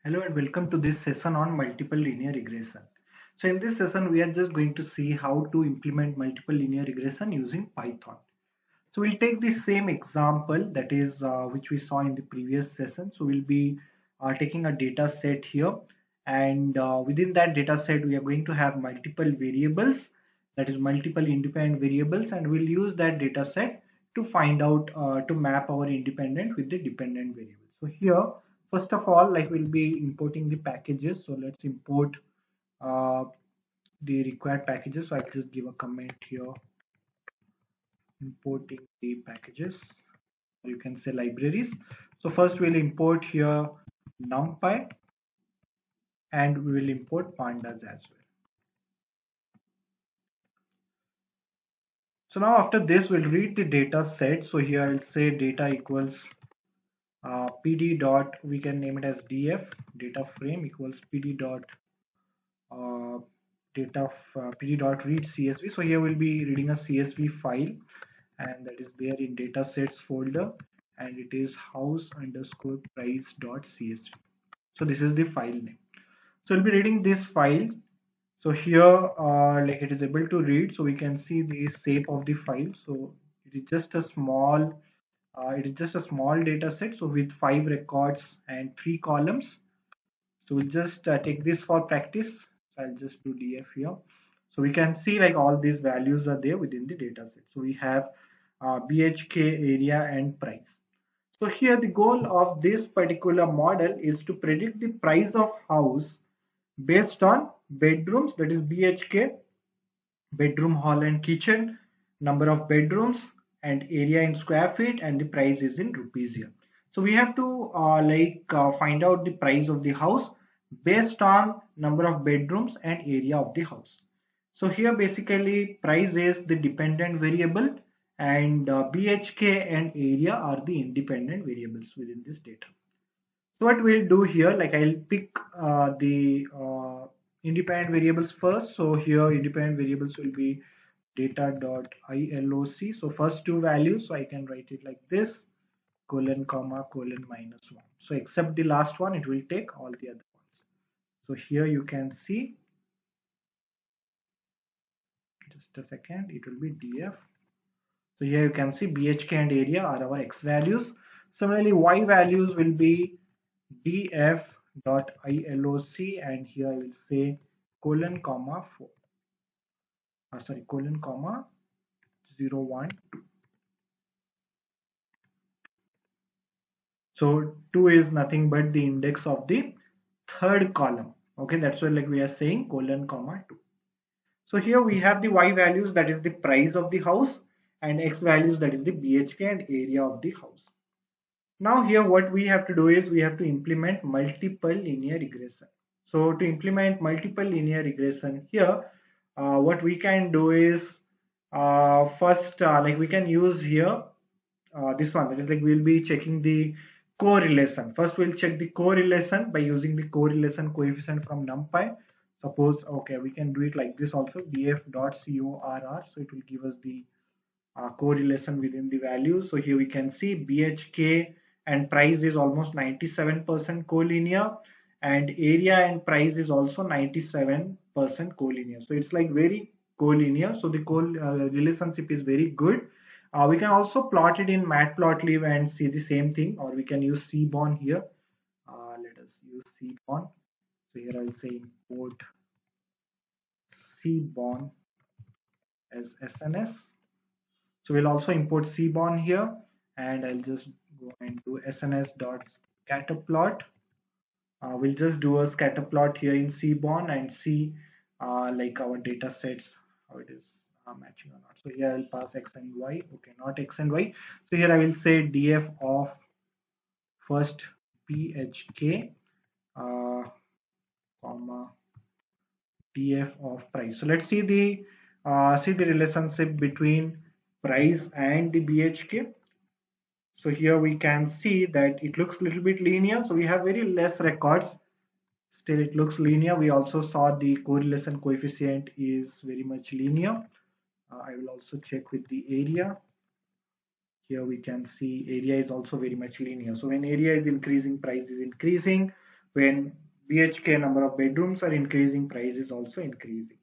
Hello and welcome to this session on multiple linear regression. So in this session, we are just going to see how to implement multiple linear regression using Python. So we'll take the same example that is which we saw in the previous session. So we'll be taking a data set here, and within that data set, we are going to have multiple variables, that is multiple independent variables, and we'll use that data set to find out to map our independent with the dependent variables. So here, first of all, like we'll be importing the packages. So let's import uh, the required packages. So I'll just give a comment here, importing the packages, or you can say libraries. So first we'll import here numpy, and we will import pandas as well. So now after this we'll read the data set. So here I'll say data equals pd dot, we can name it as df, data frame equals pd dot uh, pd dot read csv. So here we'll be reading a csv file, and that is there in datasets folder, and it is house underscore price dot csv. So this is the file name. So we'll be reading this file. So here like it is able to read, so we can see the shape of the file. So it is just a small data set, so with 5 records and 3 columns. So we'll just take this for practice. So I'll just do df here. So we can see like all these values are there within the data set. So we have bhk, area, and price. So here the goal of this particular model is to predict the price of house based on bedrooms, that is bhk, bedroom, hall, and kitchen, number of bedrooms, and area in square feet, and the price is in rupees here. So we have to find out the price of the house based on number of bedrooms and area of the house. So here basically price is the dependent variable, and bhk and area are the independent variables within this data. So what we'll do here, like I'll pick the independent variables first. So here independent variables will be data dot iloc. So first two values, so I can write it like this, colon comma colon minus 1. So except the last one, it will take all the other ones. So here you can see, just a second, it will be df. So here you can see bhk and area are our x values. Similarly, y values will be df dot iloc, and here I will say colon comma 4, sorry, colon comma 0 1 2. So 2 is nothing but the index of the third column. Okay, that's why like we are saying colon comma 2. So here we have the y values, that is the price of the house, and x values, that is the bhk and area of the house. Now here what we have to do is we have to implement multiple linear regression. So to implement multiple linear regression here, what we can do is first like we can use here this one, that is like we'll be checking the correlation. First we'll check the correlation by using the correlation coefficient from numpy. Suppose, okay, we can do it like this also, df.corr, so it will give us the correlation within the values. So here we can see BHK and price is almost 97% collinear, and area and price is also 97% collinear. So it's like very collinear. So the relationship is very good. We can also plot it in matplotlib and see the same thing, or we can use Seaborn here. Let us use Seaborn. So here I'll say import Seaborn as SNS. So we'll also import Seaborn here, and I'll just go and do sns.scatterplot. We'll just do a scatter plot here in Seaborn and see like our data sets, how it is matching or not. So here I'll pass x and y. Okay, not x and y. So here I will say df of first bhk comma df of price. So let's see the relationship between price and the bhk. So here we can see that it looks a little bit linear. So we have very less records. Still it looks linear. We also saw the correlation coefficient is very much linear. I will also check with the area. Here we can see area is also very much linear. So when area is increasing, price is increasing. When BHK number of bedrooms are increasing, price is also increasing.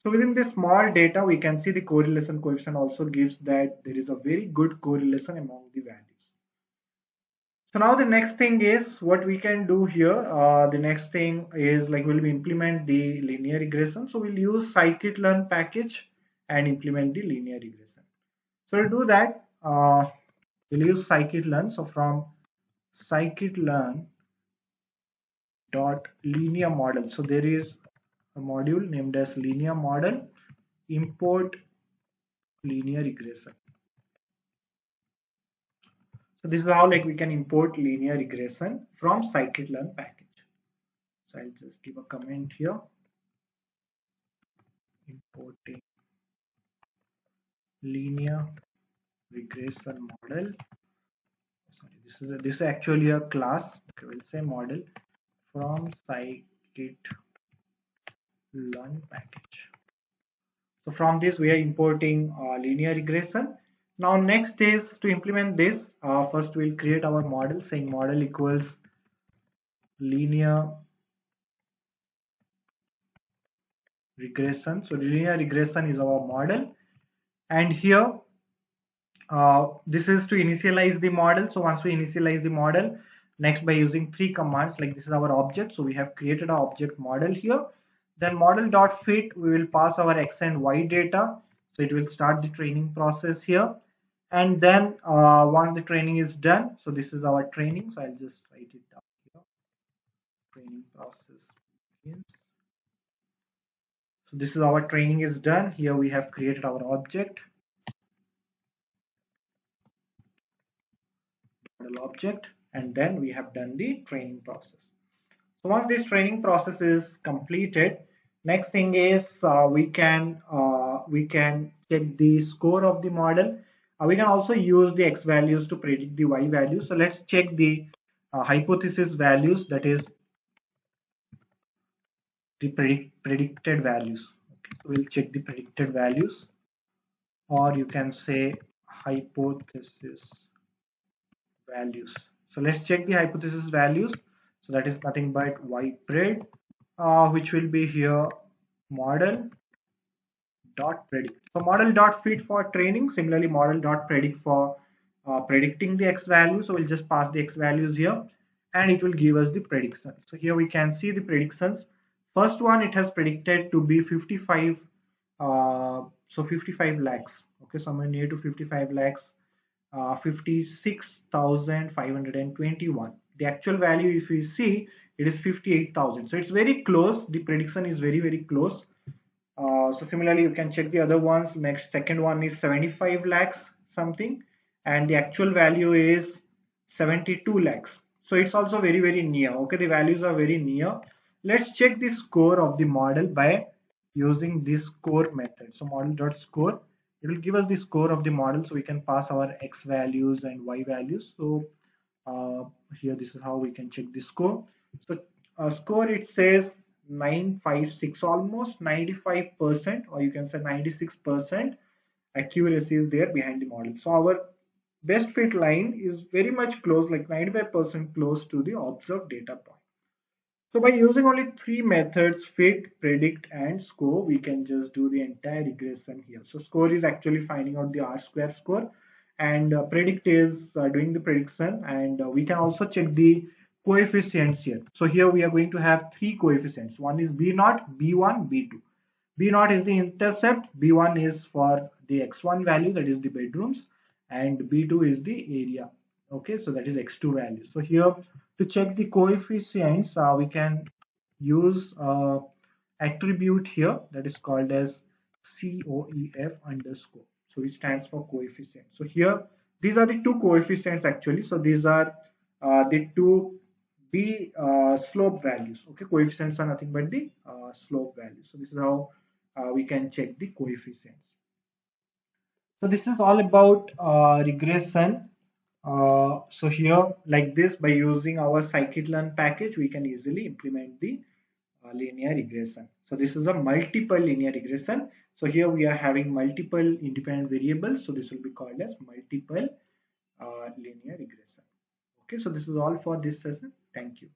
So within this small data, we can see the correlation coefficient also gives that there is a very good correlation among the values. So now the next thing is what we can do here. The next thing is like we'll implement the linear regression. So we'll use scikit-learn package and implement the linear regression. So to do that, we'll use scikit-learn. So from scikit-learn dot linear model. So there is a module named as linear model, import linear regression. So this is how like we can import linear regression from scikit-learn package. So I'll just give a comment here. Importing linear regression model. Sorry, this is actually a class. Okay, we'll say model from scikit-learn package. So from this we are importing linear regression. Now next is to implement this. First we'll create our model, saying model equals linear regression. So linear regression is our model, and here this is to initialize the model. So once we initialize the model, next by using three commands, like this is our object. So we have created our object model here. Then model.fit, we will pass our x and y data. So it will start the training process here. And then once the training is done, so this is our training. So I'll just write it down here. Training process begins. So this is our training is done. Here we have created our object, model object, and then we have done the training process. So once this training process is completed, next thing is we can check the score of the model. We can also use the x values to predict the y values. So let's check the hypothesis values, that is the predicted values. Okay, so we'll check the predicted values, or you can say hypothesis values. So let's check the hypothesis values. So that is nothing but y pred, which will be here model dot predict. So model dot fit for training, similarly model dot predict for predicting the x value. So we'll just pass the x values here, and it will give us the prediction. So here we can see the predictions. First one, it has predicted to be 55, so 55 lakhs. Okay, somewhere near to 55 lakhs, 56,521. The actual value, if you see, it is 58,000. So it's very close. The prediction is very close. So similarly, you can check the other ones. Next, second one is 75 lakhs something, and the actual value is 72 lakhs. So it's also very near. Okay, the values are very near. Let's check the score of the model by using this score method. So model.score, it will give us the score of the model, so we can pass our x values and y values. So here this is how we can check the score. So score, it says 956, almost 95%, or you can say 96% accuracy is there behind the model. So our best fit line is very much close, like 95% close to the observed data point. So by using only three methods, fit, predict, and score, we can just do the entire regression here. So score is actually finding out the R-square score, and predict is doing the prediction, and we can also check the coefficients here. So here we are going to have three coefficients. One is B0, B1, B2. B0 is the intercept, B1 is for the x1 value, that is the bedrooms, and B2 is the area. Okay, so that is x2 value. So here to check the coefficients, we can use attribute here that is called as COEF underscore. So it stands for coefficient. So here these are the two coefficients actually. So these are the two B slope values. Okay, coefficients are nothing but the slope values. So this is how we can check the coefficients. So this is all about regression. So here, like this, by using our scikit-learn package, we can easily implement the linear regression. So this is a multiple linear regression. So here we are having multiple independent variables. So this will be called as multiple linear regression. Okay, so this is all for this session. Thank you.